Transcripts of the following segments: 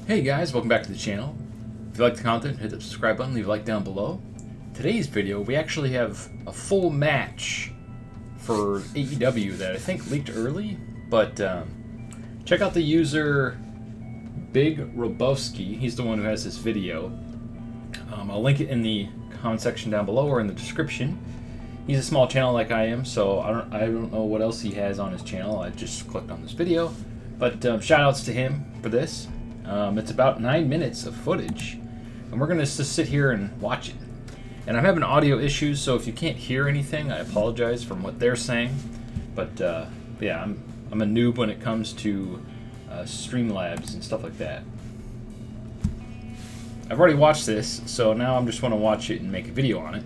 Hey guys, welcome back to the channel. If you like the content, hit the subscribe button, leave a like down below. Today's video, we actually have a full match for AEW that I think leaked early, but check out the user Big Robowski. He's the one who has this video. I'll link it in the comment section down below or in the description. He's a small channel like I am, so I don't know what else he has on his channel. I just clicked on this video, but shout outs to him for this. It's about 9 minutes of footage, and we're going to just sit here and watch it. And I'm having audio issues, so if you can't hear anything, I apologize from what they're saying. But yeah, I'm a noob when it comes to Streamlabs and stuff like that. I've already watched this, so now I just want to watch it and make a video on it.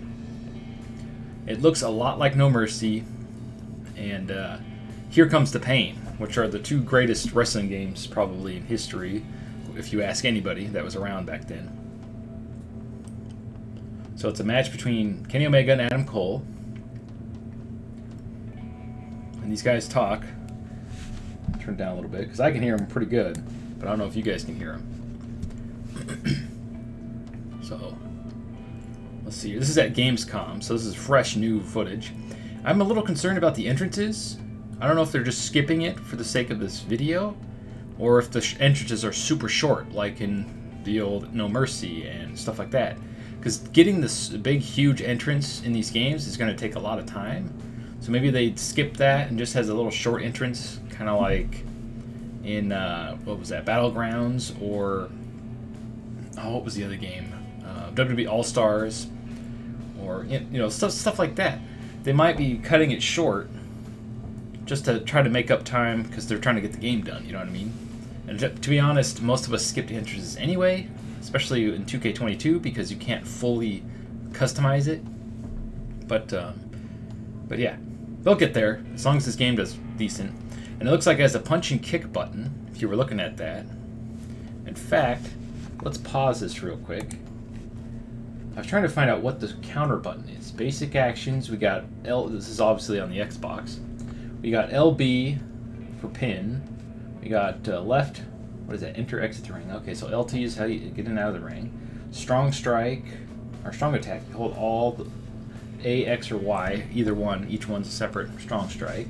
It looks a lot like No Mercy and Here Comes the Pain, which are the two greatest wrestling games probably in history, if you ask anybody that was around back then. So it's a match between Kenny Omega and Adam Cole. And these guys talk. Turn it down a little bit, because I can hear them pretty good, but I don't know if you guys can hear them. So, let's see. This is at Gamescom, so this is fresh, new footage. I'm a little concerned about the entrances. I don't know if they're just skipping it for the sake of this video, or if the entrances are super short, like in the old No Mercy and stuff like that. Because getting this big, huge entrance in these games is going to take a lot of time. So maybe they skip that and just has a little short entrance, kind of like in, what was that, Battlegrounds, or, oh, what was the other game? WWE All-Stars, or, you know, stuff like that. They might be cutting it short just to try to make up time because they're trying to get the game done, you know what I mean? And to be honest, most of us skipped entrances anyway, especially in 2K22 because you can't fully customize it. But yeah, they'll get there as long as this game does decent. And it looks like it has a punch and kick button, if you were looking at that. In fact, let's pause this real quick. I was trying to find out what the counter button is. Basic actions, we got L, this is obviously on the Xbox. We got LB for pin. We got left, what is that, enter, exit the ring. Okay, so LT is how you get in and out of the ring. Strong strike, or strong attack, you hold all the A, X, or Y, either one, each one's a separate strong strike.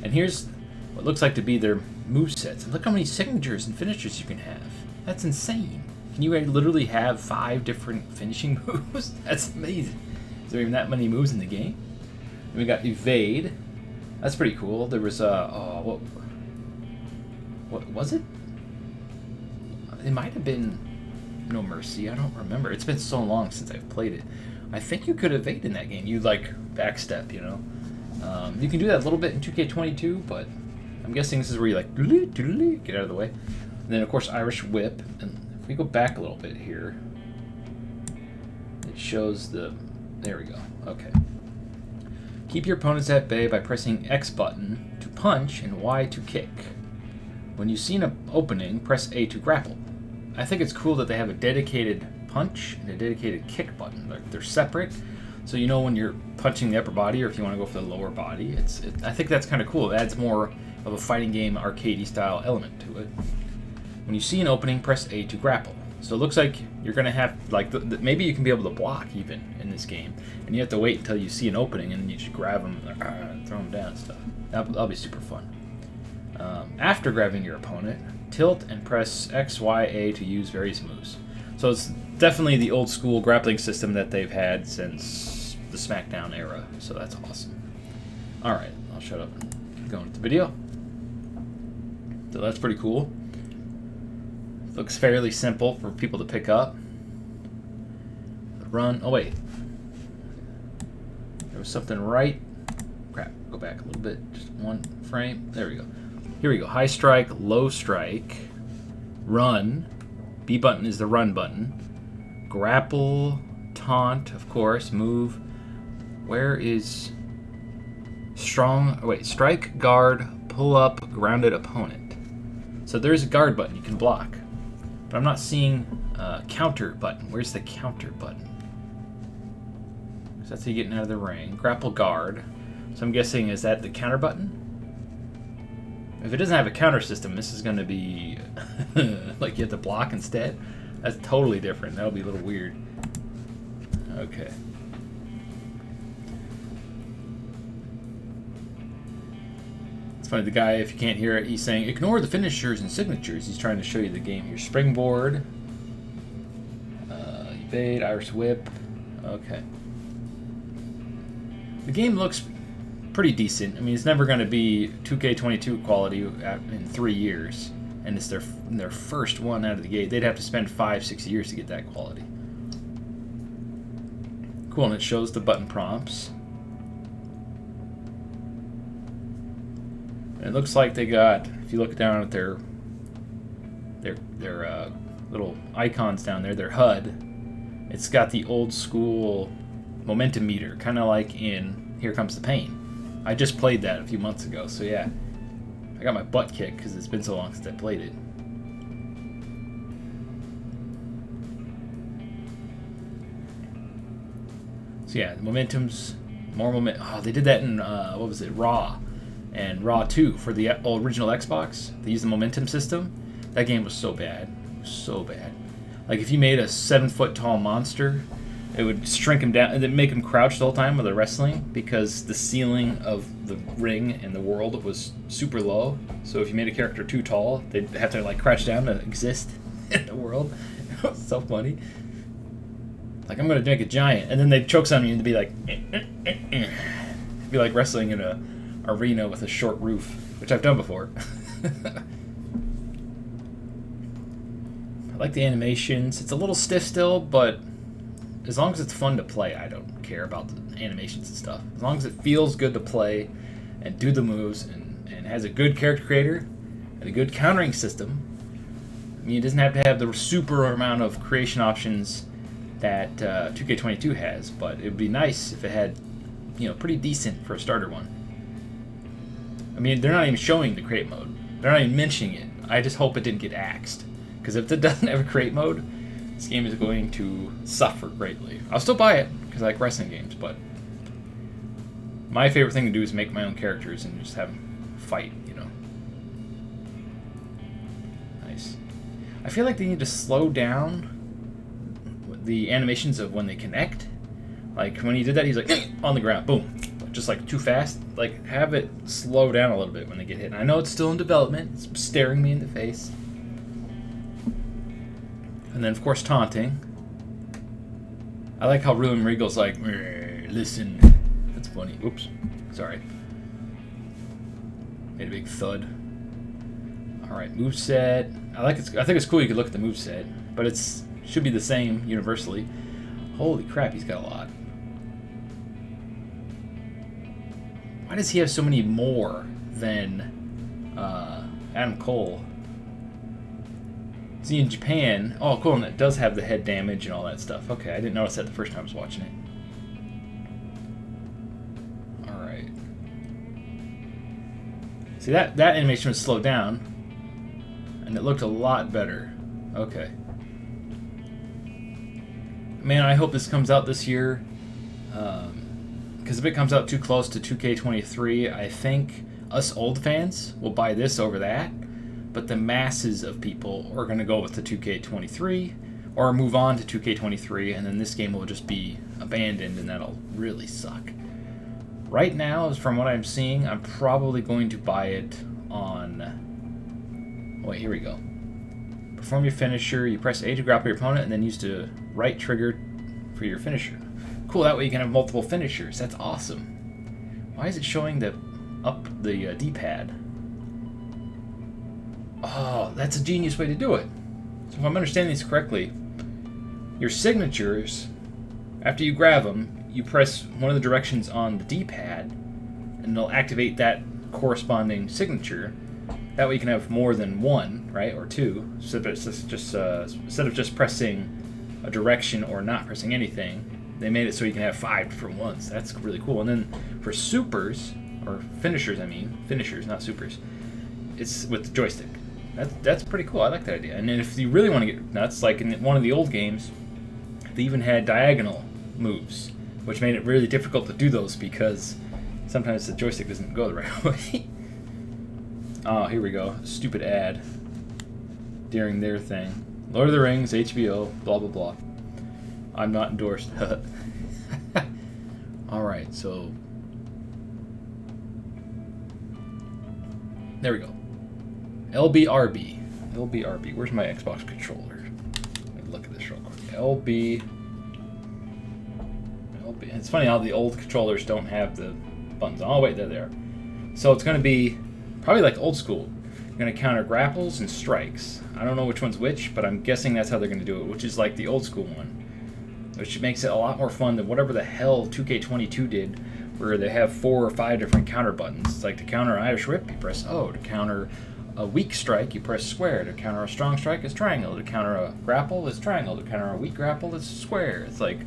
And here's what looks like to be their movesets. And look how many signatures and finishers you can have. That's insane. Can you literally have 5 different finishing moves? That's amazing. Is there even that many moves in the game? And we got evade. That's pretty cool. There was what was it? It might have been No Mercy. I don't remember. It's been so long since I've played it. I think you could evade in that game. You like backstep, you know. You can do that a little bit in 2K22, but I'm guessing this is where you like get out of the way. And then of course Irish Whip. And if we go back a little bit here, it shows the. There we go. Okay. Keep your opponents at bay by pressing X button to punch and Y to kick. When you see an opening, press A to grapple. I think it's cool that they have a dedicated punch and a dedicated kick button. They're separate, so you know when you're punching the upper body or if you want to go for the lower body. I think that's kind of cool. It adds more of a fighting game, arcadey style element to it. When you see an opening, press A to grapple. So it looks like you're going to have, like, maybe you can be able to block even in this game. And you have to wait until you see an opening and then you just grab them and throw them down and stuff. That'll be super fun. After grabbing your opponent, tilt and press X, Y, A to use various moves. So it's definitely the old school grappling system that they've had since the SmackDown era. So that's awesome. Alright, I'll shut up and go into the video. So that's pretty cool. Looks fairly simple for people to pick up. Run. Oh, wait. There was something right. Crap. Go back a little bit. Just one frame. There we go. Here we go. High strike, low strike. Run. B button is the run button. Grapple. Taunt, of course. Move. Where is strong? Oh, wait. Strike, guard, pull up, grounded opponent. So there's a guard button you can block. But I'm not seeing counter button. Where's the counter button? So that's how you get out of the ring. Grapple guard. So I'm guessing, is that the counter button? If it doesn't have a counter system, this is going to be like you have to block instead. That's totally different. That'll be a little weird. Okay. It's funny, the guy, if you can't hear it, he's saying, ignore the finishers and signatures. He's trying to show you the game here. Springboard. Evade, Irish whip. Okay. The game looks pretty decent. I mean, it's never going to be 2K22 quality in 3 years. And it's their first one out of the gate. They'd have to spend 5-6 years to get that quality. Cool, and it shows the button prompts. And it looks like they got, if you look down at their little icons down there, their HUD, it's got the old school momentum meter, kind of like in Here Comes the Pain. I just played that a few months ago, so yeah. I got my butt kicked because it's been so long since I played it. So yeah, the momentum's more moment. Oh, they did that in what was it, Raw, and Raw 2 for the original Xbox. They used the momentum system. That game was so bad, so bad. Like if you made a 7-foot tall monster, it would shrink him down and then make him crouch the whole time while they're wrestling because the ceiling of the ring and the world was super low. So if you made a character too tall, they'd have to like crouch down to exist in the world. It was so funny. Like, I'm gonna make a giant, and then they'd choke on you and be like, It'd be like wrestling in a arena with a short roof, which I've done before. I like the animations. It's a little stiff still, but as long as it's fun to play, I don't care about the animations and stuff. As long as it feels good to play and do the moves and has a good character creator and a good countering system. I mean, it doesn't have to have the super amount of creation options that 2K22 has, but it would be nice if it had, pretty decent for a starter one. I mean, they're not even showing the create mode. They're not even mentioning it. I just hope it didn't get axed. Because if it doesn't have a create mode, this game is going to suffer greatly. I'll still buy it, because I like wrestling games, but my favorite thing to do is make my own characters and just have them fight, Nice. I feel like they need to slow down the animations of when they connect. Like, when he did that, he's like, on the ground, boom. Just like too fast. Like, have it slow down a little bit when they get hit. And I know it's still in development. It's staring me in the face. And then, of course, taunting. I like how William Regal's like, listen. That's funny. Oops. Sorry. Made a big thud. Alright, moveset. I think it's cool you could look at the moveset. But it's should be the same universally. Holy crap, he's got a lot. Why does he have so many more than Adam Cole? See, in Japan... Oh, cool, and it does have the head damage and all that stuff. Okay, I didn't notice that the first time I was watching it. Alright. See, that animation was slowed down, and it looked a lot better. Okay. Man, I hope this comes out this year. Because if it comes out too close to 2K23, I think us old fans will buy this over that. But the masses of people are going to go with the 2K23 or move on to 2K23, and then this game will just be abandoned, and that'll really suck. Right now, from what I'm seeing, I'm probably going to buy it on... Wait, here we go. Perform your finisher. You press A to grapple your opponent, and then use the right trigger for your finisher. Cool, that way you can have multiple finishers. That's awesome. Why is it showing the D-pad? Oh, that's a genius way to do it. So if I'm understanding this correctly, your signatures, after you grab them, you press one of the directions on the D-pad, and it'll activate that corresponding signature. That way you can have more than one, right, or two. So instead of just pressing a direction or not pressing anything, they made it so you can have 5 different ones. That's really cool. And then for supers, or finishers, finishers, not supers, it's with the joystick. That's pretty cool. I like that idea. And then if you really want to get nuts, like in one of the old games, they even had diagonal moves, which made it really difficult to do those because sometimes the joystick doesn't go the right way. Oh, here we go. Stupid ad during their thing. Lord of the Rings, HBO, blah, blah, blah. I'm not endorsed. Alright, so... There we go. LBRB. LBRB. Where's my Xbox controller? Let me look at this real quick. LB. It's funny how the old controllers don't have the buttons. Oh, wait, they're there. So it's going to be probably like old school. You're going to counter grapples and strikes. I don't know which one's which, but I'm guessing that's how they're going to do it, which is like the old school one. Which makes it a lot more fun than whatever the hell 2K22 did, where they have 4 or 5 different counter buttons. It's like to counter an Irish whip, you press O. To counter a weak strike, you press square. To counter a strong strike, it's triangle. To counter a grapple, it's triangle. To counter a weak grapple, it's square. It's like,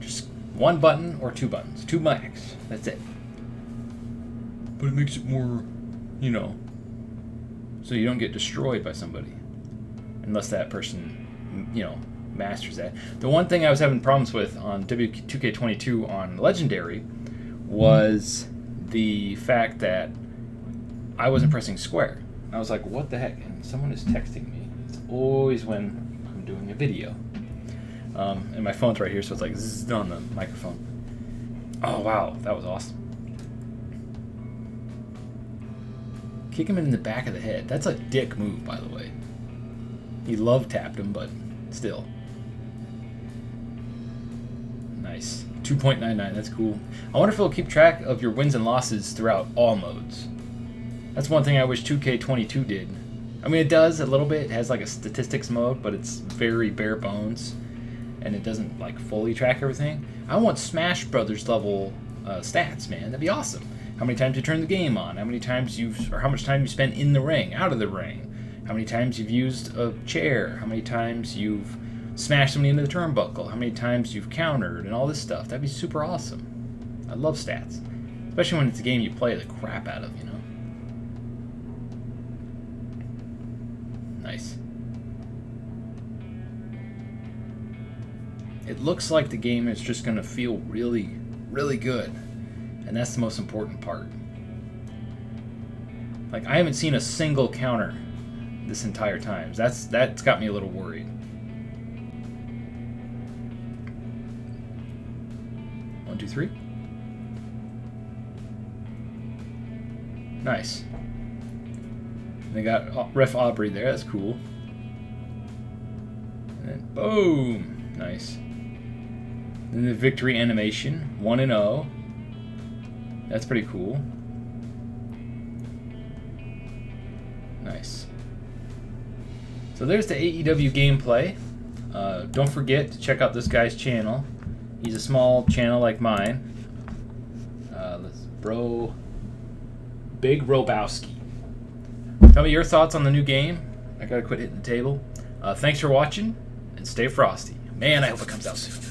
just one button or 2 buttons. 2 max. That's it. But it makes it more, you know, so you don't get destroyed by somebody. Unless that person, you know, masters that. The one thing I was having problems with on 2K22 on Legendary was the fact that I wasn't pressing square. I was like, what the heck? And someone is texting me. It's always when I'm doing a video. And my phone's right here, so it's like, zzz on the microphone. Oh, wow. That was awesome. Kick him in the back of the head. That's a dick move, by the way. He love tapped him, but still. Nice. 2.99, that's cool. I wonder if it'll keep track of your wins and losses throughout all modes. That's one thing I wish 2K22 did. I mean, it does a little bit. It has like a statistics mode, but it's very bare bones. And it doesn't like fully track everything. I want Smash Brothers level stats, man. That'd be awesome. How many times you turn the game on? How many times how much time you spend in the ring, out of the ring? How many times you've used a chair? How many times you've smashed somebody into the turnbuckle? How many times you've countered and all this stuff? That'd be super awesome. I love stats, especially when it's a game you play the crap out of, you know. Nice. It looks like the game is just going to feel really, really good. And that's the most important part. Like, I haven't seen a single counter this entire time. That's got me a little worried. One, two, three. Nice. They got Ref Aubrey there. That's cool. And then boom. Nice. Then the victory animation. 1-0. That's pretty cool. Nice. So there's the AEW gameplay. Don't forget to check out this guy's channel. He's a small channel like mine. Big Robowski. Tell me your thoughts on the new game. I gotta quit hitting the table. Thanks for watching, and stay frosty. Man, I hope it comes out soon.